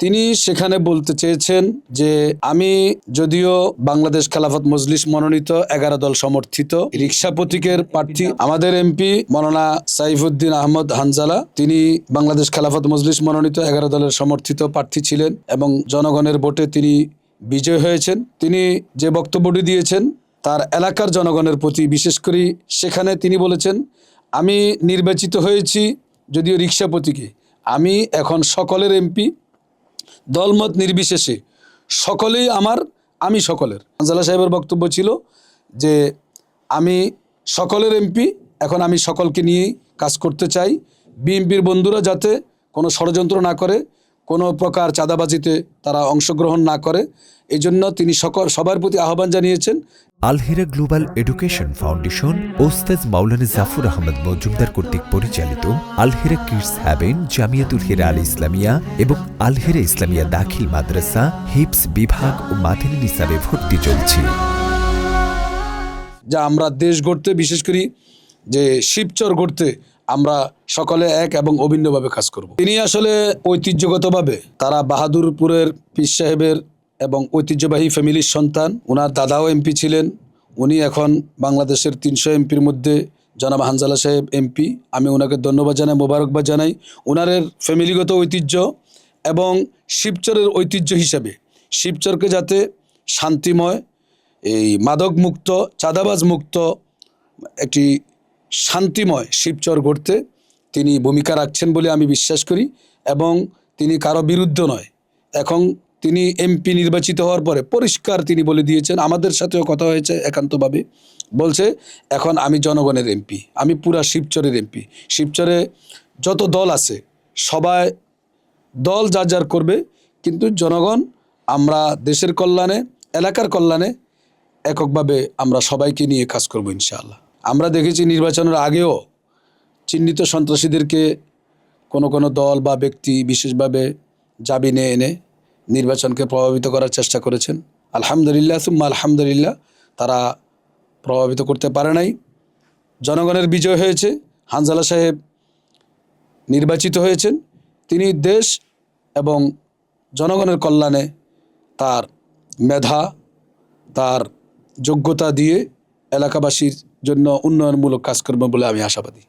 তিনি সেখানে বলতে চেয়েছেন যে আমি যদিও বাংলাদেশ খেলাফত মজলিস মনোনীত 11 দল সমর্থিত রিকশা প্রতীকের প্রার্থী, আমাদের এমপি মৌলানা সাইফুদ্দিন আহমদ হানজালা তিনি বাংলাদেশ খেলাফত মজলিস মনোনীত 11 দলের সমর্থিত প্রার্থী ছিলেন এবং জনগণের ভোটে তিনি বিজয় হয়েছেন। তিনি যে বক্তব্যটি দিয়েছেন তার এলাকার জনগণের প্রতি বিশেষ করে সেখানে তিনি বলেছেন, আমি নির্বাচিত হয়েছি যদিও রিকশা প্রতীকে, আমি এখন সকলের এমপি, দলমত নির্বিশেষে সকলেই আমার, আমি সকলের। হানজালা সাহেবের বক্তব্য ছিল যে আমি সকলের এমপি, এখন আমি সকলকে নিয়েই কাজ করতে চাই। বিএনপির বন্ধুরা যাতে কোনো ষড়যন্ত্র না করে, কোনো প্রকার চাঁদাবাজিতে তারা অংশগ্রহণ না করে, এই জন্য তিনি সবার প্রতি আহ্বান জানিয়েছেন। আল-হিরা গ্লোবাল এডুকেশন ফাউন্ডেশন ওস্তাদ মাওলানা জাফর আহমদ মজুমদার কর্তৃক পরিচালিত আল-হিরা কিডস হ্যাভেন, জামিয়াতুল হিরা আল ইসলামিয়া এবং আল-হিরা ইসলামিয়া দাখিল মাদ্রাসা হিপস বিভাগ ও মাদানী নিসাবে ভর্তি চলছে। যা আমরা দেশ গড়তে, বিশেষ করে যে শিবচর গড়তে আমরা সকলে এক এবং অভিন্নভাবে কাজ করব। তিনি আসলে ঐতিহ্যগতভাবে তারা বাহাদুরপুরের পীর সাহেবের এবং ঐতিহ্যবাহী ফ্যামিলির সন্তান। ওনার দাদাও এমপি ছিলেন, উনি এখন বাংলাদেশের 300 এমপির মধ্যে জনাব হানজালা সাহেব এমপি। আমি ওনাকে ধন্যবাদ জানাই, মোবারকবাদ জানাই। ওনারের ফ্যামিলিগত ঐতিহ্য এবং শিবচরের ঐতিহ্য হিসাবে শিবচরকে যাতে শান্তিময়, এই মাদক মুক্ত, চাঁদাবাজ মুক্ত একটি শান্তিময় শিবচর গড়তে তিনি ভূমিকা রাখছেন বলে আমি বিশ্বাস করি এবং তিনি কারো বিরুদ্ধে নয়। এখন তিনি এমপি নির্বাচিত হওয়ার পরে পরিষ্কার তিনি বলে দিয়েছেন, আমাদের সাথেও কথা হয়েছে একান্তভাবে, বলছে এখন আমি জনগণের এমপি, আমি পুরা শিবচরের এমপি। শিবচরে যত দল আছে সবাই দল যার যার করবে, কিন্তু জনগণ, আমরা দেশের কল্যাণে, এলাকার কল্যাণে এককভাবে আমরা সবাইকে নিয়ে কাজ করব ইনশাআল্লাহ। আমরা দেখেছি নির্বাচনের আগেও চিহ্নিত সন্ত্রাসীদেরকে কোনো কোনো দল বা ব্যক্তি বিশেষভাবে জামিনে এনে নির্বাচনকে প্রভাবিত করার চেষ্টা করেছেন। আলহামদুলিল্লাহ সুম্মা আলহামদুলিল্লাহ, তারা প্রভাবিত করতে পারে নাই। জনগণের বিজয় হয়েছে, হানজালা সাহেব নির্বাচিত হয়েছেন। তিনি দেশ এবং জনগণের কল্যাণে তার মেধা, তার যোগ্যতা দিয়ে এলাকাবাসীর জন্য উন্নয়নমূলক কাজ করবে বলে আমি আশাবাদী।